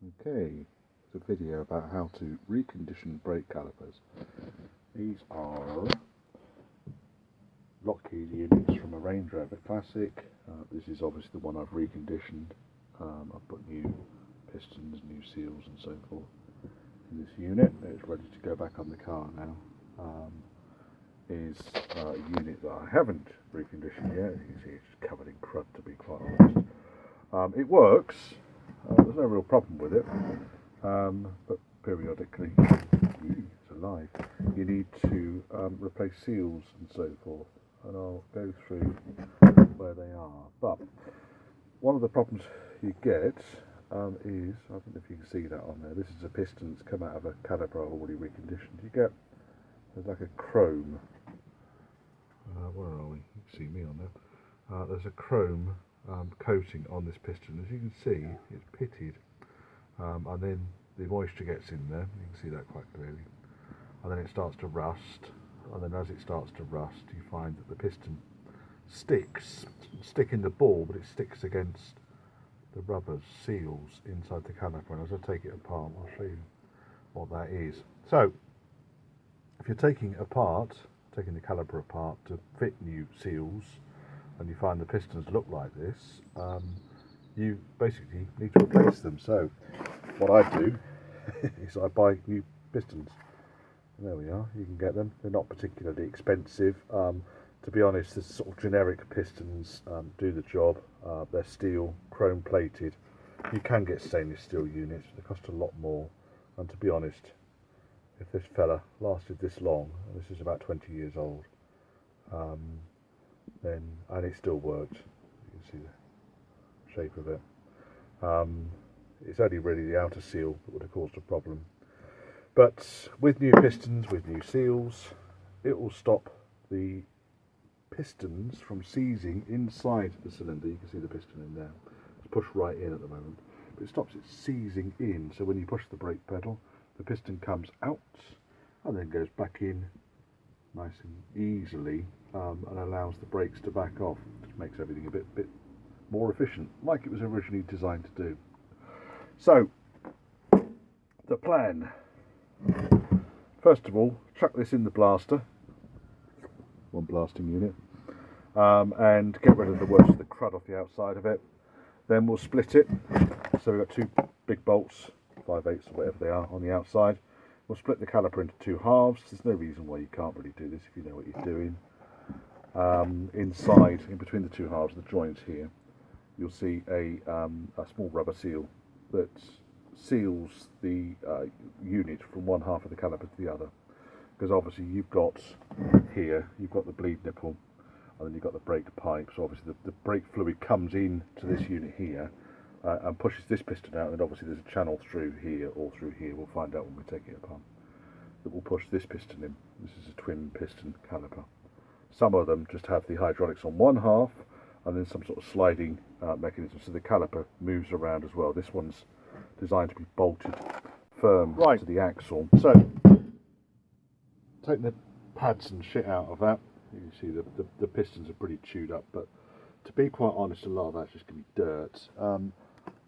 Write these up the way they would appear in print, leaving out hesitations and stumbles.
Okay, it's a video about how to recondition brake calipers. These are Lockheed units from a Range Rover Classic. This is obviously the one I've reconditioned. I've put new pistons, new seals and so forth in this unit. It's ready to go back on the car now. Is a unit that I haven't reconditioned yet. You can see it's covered in crud, to be quite honest. It works. There's no real problem with it, but periodically, it's alive, you need to replace seals and so forth, and I'll go through where they are. But one of the problems you get is, I don't know if you can see that on there, this is a piston that's come out of a caliper already reconditioned. There's like a chrome, where are we? You can see me on there. There's a chrome coating on this piston. As you can see, it's pitted, and then the moisture gets in there. You can see that quite clearly, and then it starts to rust, and then as it starts to rust, you find that the piston stick in the ball, but it sticks against the rubber seals inside the caliper. And as I take it apart, I'll show you what that is. So if you're taking the caliper apart to fit new seals, and you find the pistons look like this, you basically need to replace them. So what I do is I buy new pistons. And there we are, you can get them. They're not particularly expensive. To be honest, the sort of generic pistons do the job. They're steel, chrome plated. You can get stainless steel units, they cost a lot more. And to be honest, if this fella lasted this long, and this is about 20 years old, and it still worked. You can see the shape of it. It's only really the outer seal that would have caused a problem. But with new pistons, with new seals, it will stop the pistons from seizing inside the cylinder. You can see the piston in there. It's pushed right in at the moment, but it stops it seizing in. So when you push the brake pedal, the piston comes out and then goes back in nice and easily, and allows the brakes to back off, which makes everything a bit more efficient, like it was originally designed to do. So the plan: first of all, chuck this in the blaster, one blasting unit, and get rid of the worst of the crud off the outside of it. Then we'll split it. So we've got two big bolts, 5/8 or whatever they are, on the outside. We'll split the caliper into two halves. There's no reason why you can't really do this if you know what you're doing. Inside, in between the two halves, the joints here, you'll see a small rubber seal that seals the unit from one half of the caliper to the other. Because obviously you've got the bleed nipple, and then you've got the brake pipe. So obviously the brake fluid comes in to this unit here, and pushes this piston out, and obviously there's a channel through here or through here, we'll find out when we take it apart, that will push this piston in. This is a twin piston caliper. Some of them just have the hydraulics on one half and then some sort of sliding mechanism, so the caliper moves around as well. This one's designed to be bolted firm to the axle. So take the pads and shit out of that. You can see the pistons are pretty chewed up, but to be quite honest, a lot of that's just going to be dirt.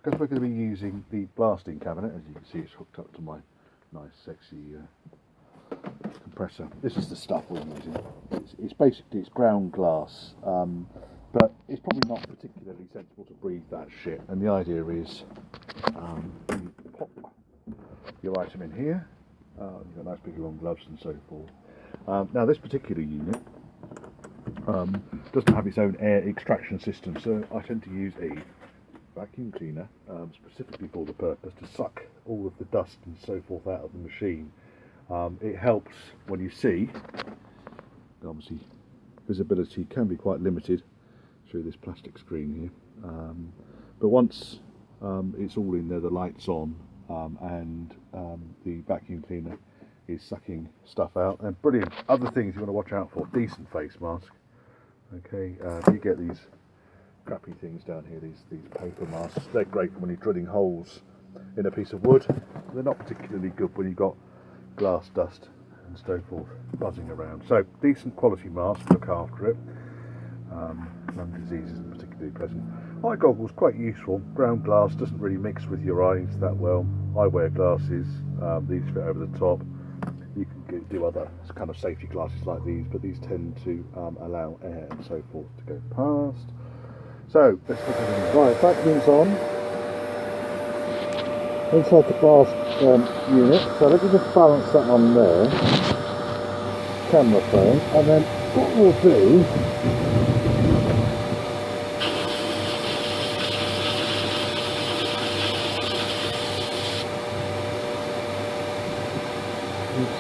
Because we're going to be using the blasting cabinet, as you can see, it's hooked up to my nice sexy compressor. This is the stuff we're using. It's basically ground glass, but it's probably not particularly sensible to breathe that shit. And the idea is, you pop your item in here. You've got nice big long gloves and so forth. Now this particular unit doesn't have its own air extraction system, so I tend to use a vacuum cleaner specifically for the purpose, to suck all of the dust and so forth out of the machine. It helps when you see, obviously visibility can be quite limited through this plastic screen here, but once it's all in there, the light's on, and the vacuum cleaner is sucking stuff out. And brilliant other things you want to watch out for: decent face mask. Okay, you get these crappy things down here, these paper masks. They're great when you're drilling holes in a piece of wood. They're not particularly good when you've got glass dust and so forth buzzing around. So decent quality mask, look after it. Lung disease isn't particularly pleasant. Eye goggles, quite useful. Ground glass doesn't really mix with your eyes that well. I wear glasses, these fit over the top. You can do other kind of safety glasses like these, but these tend to allow air and so forth to go past. So let's look at it. Right, vacuum's on inside the glass unit. So let me just balance that on there, camera phone, and then what we'll do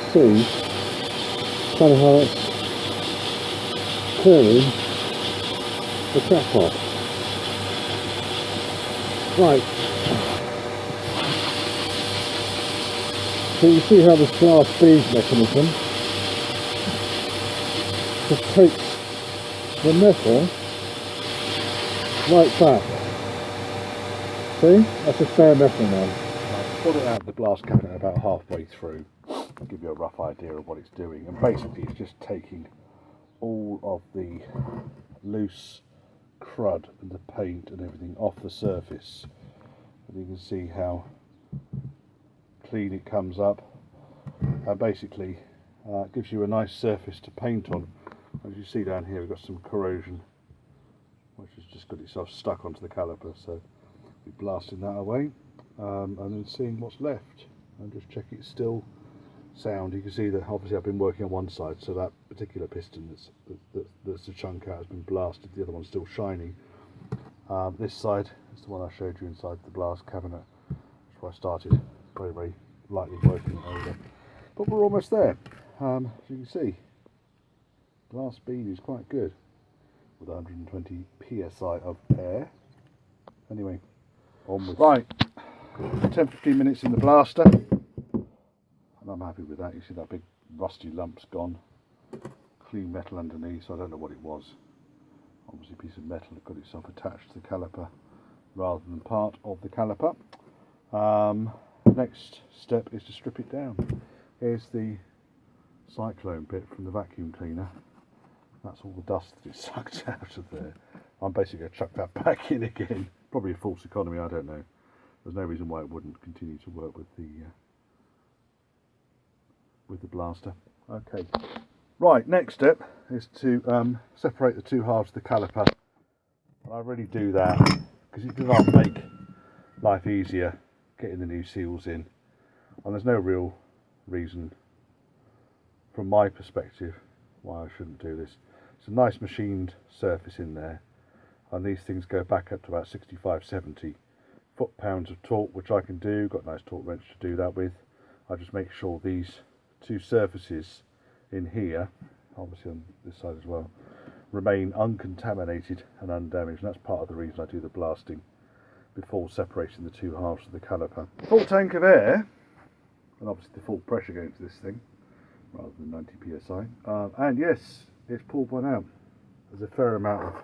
see kind of how it's clearing the cap off. Right, so you see how this glass bead mechanism just takes the metal right back. See, that's just bare metal now. Pull it out of the glass cabinet about halfway through. I'll give you a rough idea of what it's doing, and basically it's just taking all of the loose crud and the paint and everything off the surface, and you can see how clean it comes up, and basically it gives you a nice surface to paint on. As you see down here, we've got some corrosion which has just got itself stuck onto the caliper, so we're blasting that away, and then seeing what's left and just check it's still sound. You can see that obviously I've been working on one side, so that particular piston that's a chunk out has been blasted, the other one's still shiny. This side is the one I showed you inside the glass cabinet. That's where I started very, very lightly working it over. But we're almost there. As you can see, glass bead is quite good with 120 psi of air. Anyway, onwards. Right, 10-15 minutes in the blaster. I'm happy with that. You see that big rusty lump's gone. Clean metal underneath, so I don't know what it was. Obviously a piece of metal that got itself attached to the caliper rather than part of the caliper. Next step is to strip it down. Here's the cyclone bit from the vacuum cleaner. That's all the dust that it sucked out of there. I'm basically going to chuck that back in again. Probably a false economy, I don't know. There's no reason why it wouldn't continue to work with the blaster. Okay, right, next step is to separate the two halves of the caliper, and I really do that because it does make life easier getting the new seals in, and there's no real reason from my perspective why I shouldn't do this. It's a nice machined surface in there, and these things go back up to about 65-70 foot-pounds of torque, which I can do. Got a nice torque wrench to do that with. I just make sure these two surfaces in here, obviously on this side as well, remain uncontaminated and undamaged, and that's part of the reason I do the blasting before separating the two halves of the caliper. Full tank of air, and obviously the full pressure going to this thing rather than 90 psi, and yes, it's pulled one out. There's a fair amount of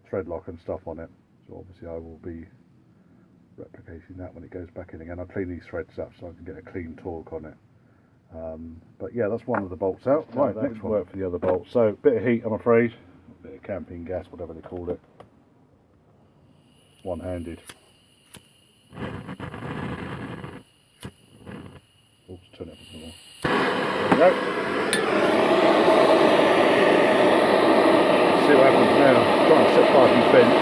thread lock and stuff on it, so obviously I will be replicating that when it goes back in again. I'll clean these threads up so I can get a clean torque on it. But yeah, that's one of the bolts out. Right, next one. Work for the other bolt. So, bit of heat, I'm afraid. A bit of camping gas, whatever they call it. One-handed. Oops, turn it up a bit more. There we go. See what happens now. Try and set fire to the fence.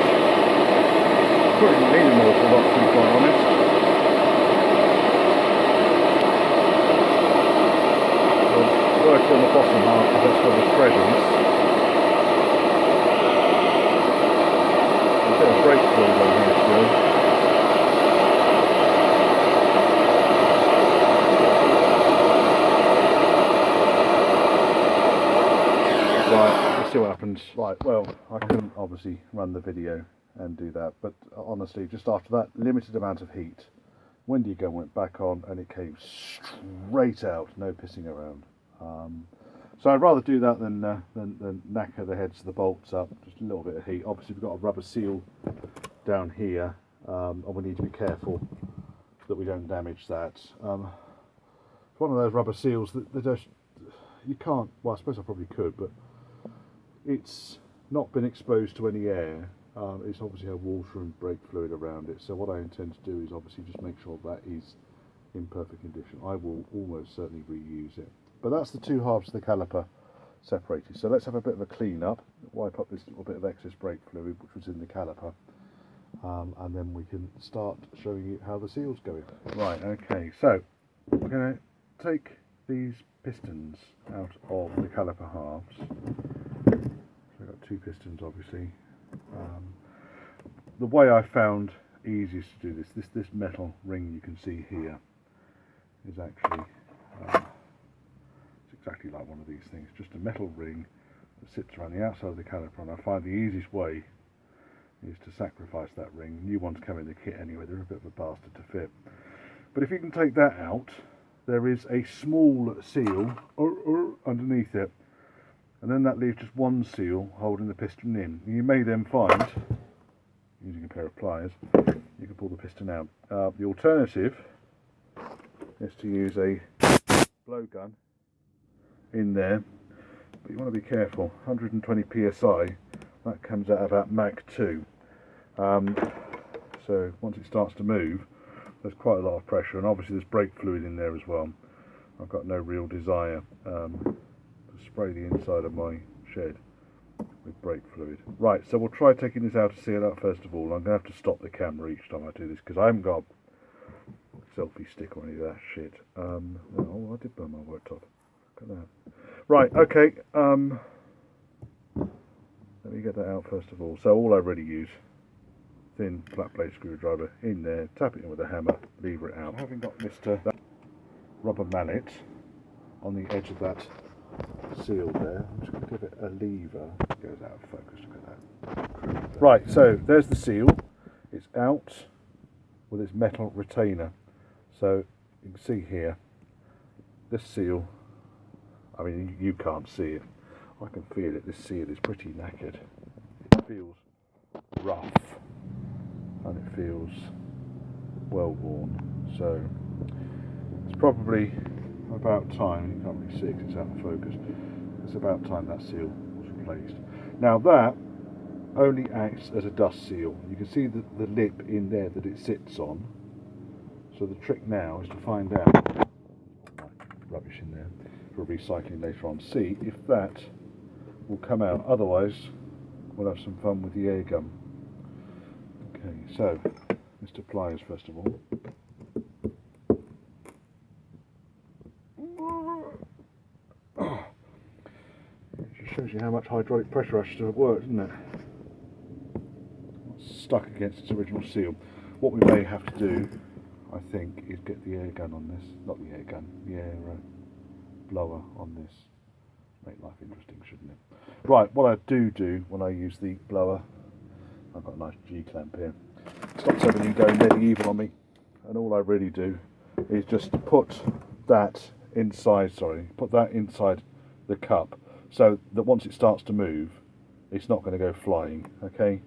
Probably didn't need an awful lot, to be quite honest. We'll work on the bottom half because that's where the thread is. A bit of brake fluid on here still. Right, let's see what happens. Right, well, I couldn't obviously run the video and do that, but honestly, just after that limited amount of heat, windy gun went back on and it came straight out, no pissing around. So I'd rather do that than knacker the heads of the bolts up. Just a little bit of heat. Obviously we've got a rubber seal down here, and we need to be careful that we don't damage that. It's one of those rubber seals that they just, you can't, well I suppose I probably could, but it's not been exposed to any air. It's obviously had water and brake fluid around it, so what I intend to do is obviously just make sure that is in perfect condition. I will almost certainly reuse it. But that's the two halves of the caliper separated. So let's have a bit of a clean up, wipe up this little bit of excess brake fluid which was in the caliper, and then we can start showing you how the seal's going. Right, okay, so we're going to take these pistons out of the caliper halves. So we've got two pistons obviously. The way I found easiest to do this metal ring you can see here is actually it's exactly like one of these things, just a metal ring that sits around the outside of the caliper, and I find the easiest way is to sacrifice that ring. New ones come in the kit anyway, they're a bit of a bastard to fit. But if you can take that out, there is a small seal underneath it, and then that leaves just one seal holding the piston in. You may then find, using a pair of pliers, you can pull the piston out. The alternative is to use a blowgun in there, but you want to be careful. 120 psi, that comes out about Mach 2. So once it starts to move, there's quite a lot of pressure, and obviously there's brake fluid in there as well. I've got no real desire to spray the inside of my shed with brake fluid. Right, so we'll try taking this out to seal out first of all. I'm going to have to stop the camera each time I do this because I haven't got a selfie stick or any of that shit. Oh, I did burn my worktop. Look at that. Right, okay. Let me get that out first of all. So all I really use, thin flat blade screwdriver in there, tap it in with a hammer, lever it out. So having got that rubber mallet on the edge of that seal there, I'm just going to give it a lever. It goes out of focus, look at that. Right, so there's the seal. It's out with its metal retainer. So you can see here, this seal, I mean you can't see it, I can feel it, this seal is pretty knackered. It feels rough and it feels well worn, so it's probably about time, you can't really see it because it's out of focus, it's about time that seal was replaced. Now that only acts as a dust seal. You can see the lip in there that it sits on, so the trick now is to find out, rubbish in there for recycling later on, see if that will come out, otherwise we'll have some fun with the air gun. Okay, so Mr. Pliers first of all. It just shows you how much hydraulic pressure actually have worked, doesn't it? It's stuck against its original seal. What we may have to do, I think, is get the air gun on this, not the air gun, the air blower on this. Make life interesting, shouldn't it? Right, what I do when I use the blower, I've got a nice G-clamp here, stops everything going medieval on me, and all I really do is just put that inside the cup, so that once it starts to move, it's not going to go flying, okay?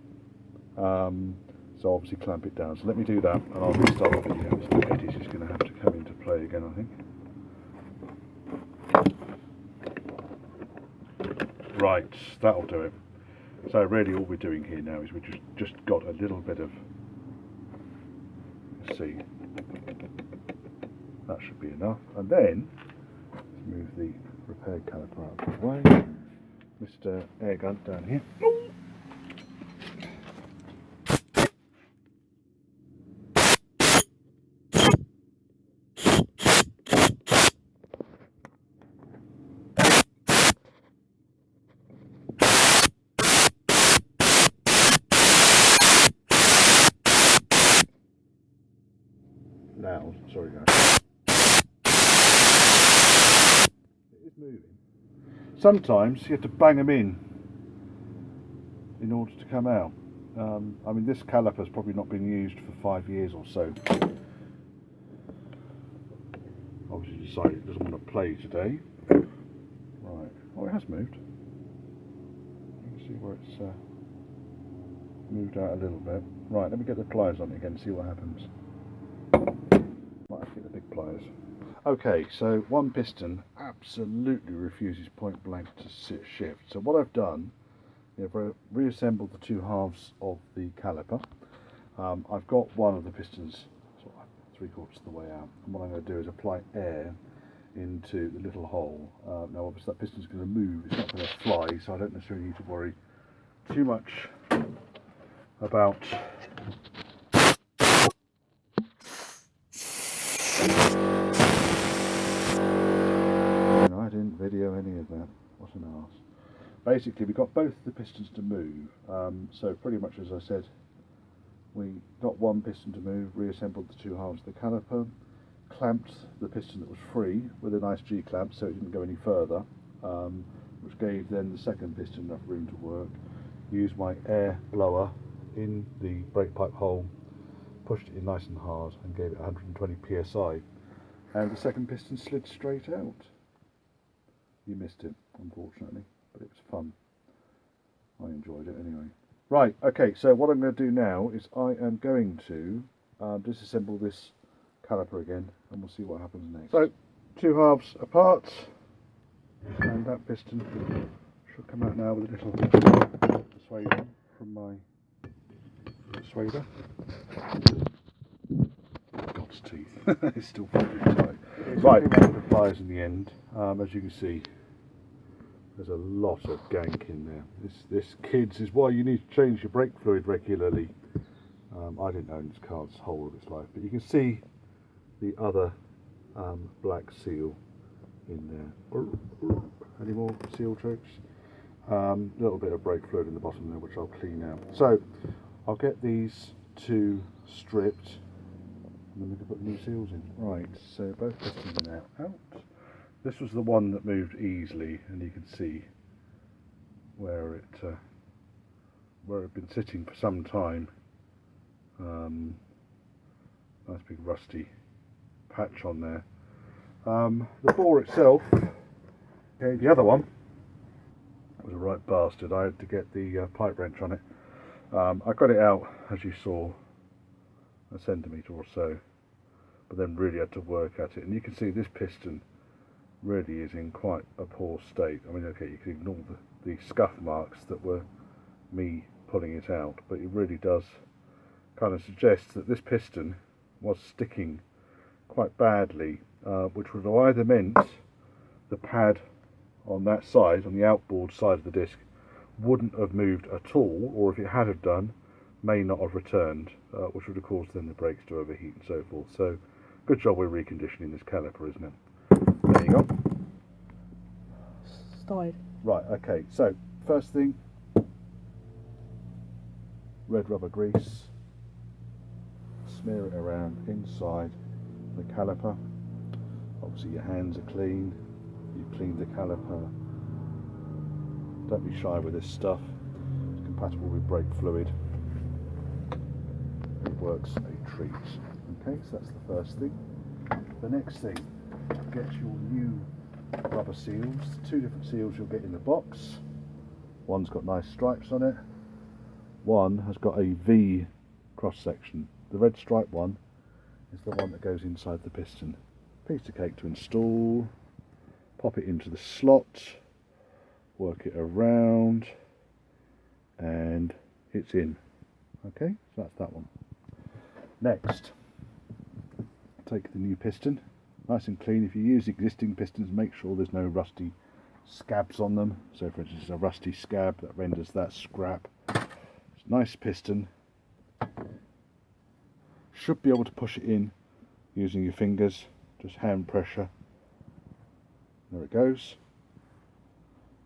So obviously clamp it down. So let me do that, and I'll restart the video. Spaghetti's just going to have to come into play again, I think. Right, that'll do it. So really all we're doing here now is we just got a little bit of, let's see, that should be enough. And then, let's move the repaired caliper out of the way. Mr. Air Gun down here. Now, sorry guys. It is moving. Sometimes you have to bang them in order to come out. I mean, this caliper's probably not been used for 5 years or so. Obviously decided it doesn't want to play today. Right, oh, it has moved. You can see where it's moved out a little bit. Right, let me get the pliers on it again and see what happens. Might have to get the big pliers. Okay, so one piston absolutely refuses point blank to shift. So what I've done reassembled the two halves of the caliper. I've got one of the pistons sort of 3/4 of the way out, and what I'm going to do is apply air into the little hole. Now obviously that piston's going to move, it's not going to fly, so I don't necessarily need to worry too much about I didn't video any of that. What an arse. Basically we got both the pistons to move, so pretty much as I said, we got one piston to move, reassembled the two halves of the caliper, clamped the piston that was free with a nice G-clamp so it didn't go any further, which gave then the second piston enough room to work. Used my air blower in the brake pipe hole, pushed it in nice and hard and gave it 120 psi, and the second piston slid straight out. You missed it, unfortunately, but it was fun. I enjoyed it anyway. Right, okay, so what I'm going to do now is I am going to disassemble this caliper again, and we'll see what happens next. So, two halves apart, and that piston should come out now with a little persuasion from my persuader. God's teeth, it's still pretty tight. Right, with the pliers in the end, as you can see, there's a lot of gank in there. This, kids, is why you need to change your brake fluid regularly. I didn't own this car the whole of its life, but you can see the other black seal in there. Any more seal tricks? A little bit of brake fluid in the bottom there, which I'll clean out. So I'll get these two stripped, and then we can put the new seals in. Right, so both pistons are now out. This was the one that moved easily, and you can see where it had been sitting for some time. Nice big rusty patch on there. The bore itself, okay, the other one was a right bastard. I had to get the pipe wrench on it. I got it out, as you saw, a centimetre or so, but then really had to work at it, and you can see this piston really is in quite a poor state. I mean, okay, you can ignore the scuff marks that were me pulling it out, but it really does kind of suggest that this piston was sticking quite badly, which would have either meant the pad on that side, on the outboard side of the disc, wouldn't have moved at all, or if it had have done, may not have returned, which would have caused then the brakes to overheat and so forth. So good job we're reconditioning this caliper, isn't it? There you go. Started. Right, okay, so first thing, red rubber grease, smear it around inside the caliper. Obviously your hands are clean, you've cleaned the caliper. Don't be shy with this stuff, it's compatible with brake fluid. It works a treat. Okay, so that's the first thing. The next thing, get your new rubber seals. Two different seals you'll get in the box. One's got nice stripes on it. One has got a V cross section. The red stripe one is the one that goes inside the piston. Piece of cake to install. Pop it into the slot. Work it around. And it's in. Okay, so that's that one. Next, take the new piston. Nice and clean. If you use existing pistons, make sure there's no rusty scabs on them. So for instance, a rusty scab that renders that scrap. It's a nice piston. Should be able to push it in using your fingers, just hand pressure. There it goes.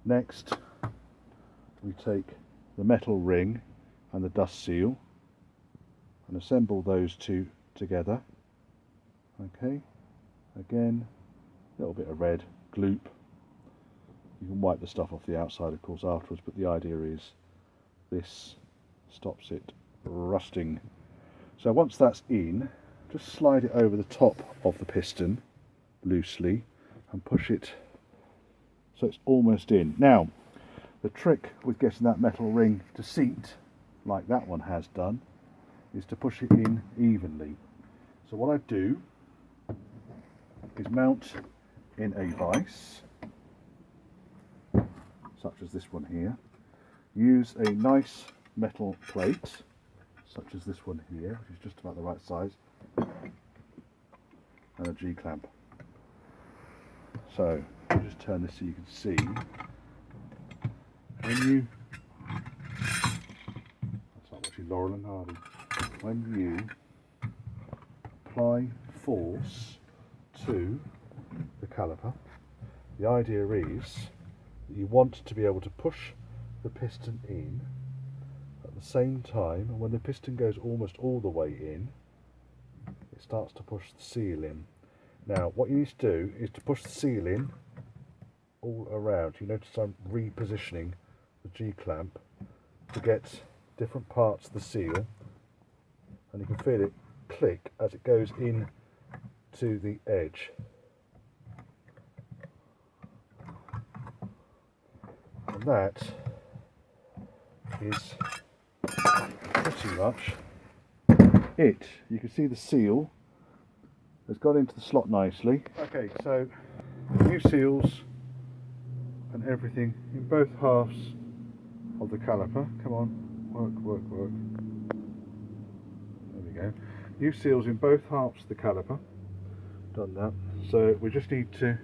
Next, we take the metal ring and the dust seal and assemble those two together. Okay. Again, a little bit of red gloop. You can wipe the stuff off the outside, of course, afterwards, but the idea is this stops it rusting. So once that's in, just slide it over the top of the piston loosely and push it so it's almost in. Now, the trick with getting that metal ring to seat, like that one has done, is to push it in evenly. So what I do is mount in a vise, such as this one here. use a nice metal plate, such as this one here, which is just about the right size, and a G-clamp. So, I'll just turn this so you can see. When you, that's not actually Laurel and Hardy, when you apply force to the caliper, the idea is that you want to be able to push the piston in at the same time, and when the piston goes almost all the way in, it starts to push the seal in. Now what you need to do is to push the seal in all around. You notice I'm repositioning the G-clamp to get different parts of the seal, and you can feel it click as it goes in to the edge. And that is pretty much it. You can see the seal has got into the slot nicely. Okay, so new seals and everything in both halves of the caliper. Come on, work, work, work. There we go. New seals in both halves of the caliper. Done that. So we just need to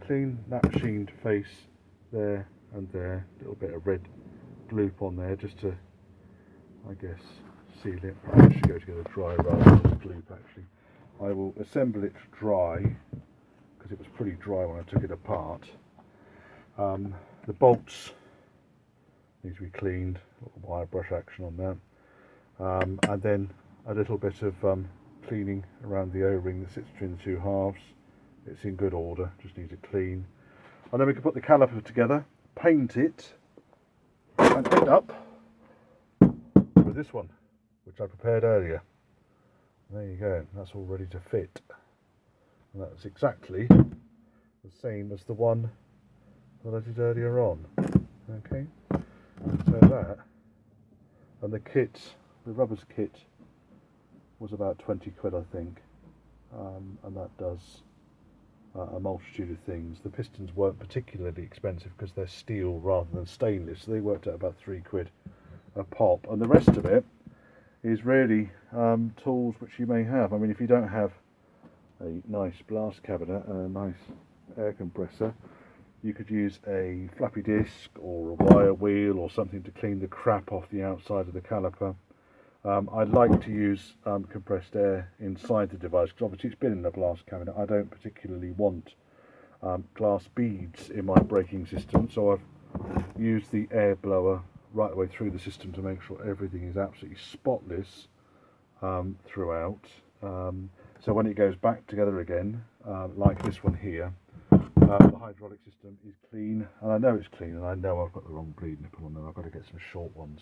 clean that machined face there and there. A little bit of red gloop on there just to, I guess, seal it. Perhaps I should go to get a dry rather than gloop actually. I will assemble it dry because it was pretty dry when I took it apart. The bolts need to be cleaned, a little wire brush action on that, and then a little bit of cleaning around the O-ring that sits between the two halves. It's in good order, just needs a clean. And then we can put the caliper together, paint it, and end up with this one, which I prepared earlier. There you go, that's all ready to fit. And that's exactly the same as the one that I did earlier on. Okay, so that, and the kit, the rubbers kit, was about 20 quid I think, and that does a multitude of things. The pistons weren't particularly expensive because they're steel rather than stainless, so they worked at about 3 quid a pop, and the rest of it is really tools which you may have. I mean, if you don't have a nice blast cabinet and a nice air compressor, you could use a floppy disk or a wire wheel or something to clean the crap off the outside of the caliper. I like to use compressed air inside the device because obviously it's been in a blast cabinet. I don't particularly want glass beads in my braking system, so I've used the air blower right the way through the system to make sure everything is absolutely spotless throughout. So when it goes back together again, like this one here, the hydraulic system is clean, and I know it's clean, and I know I've got the wrong bleed nipple on there. I've got to get some short ones.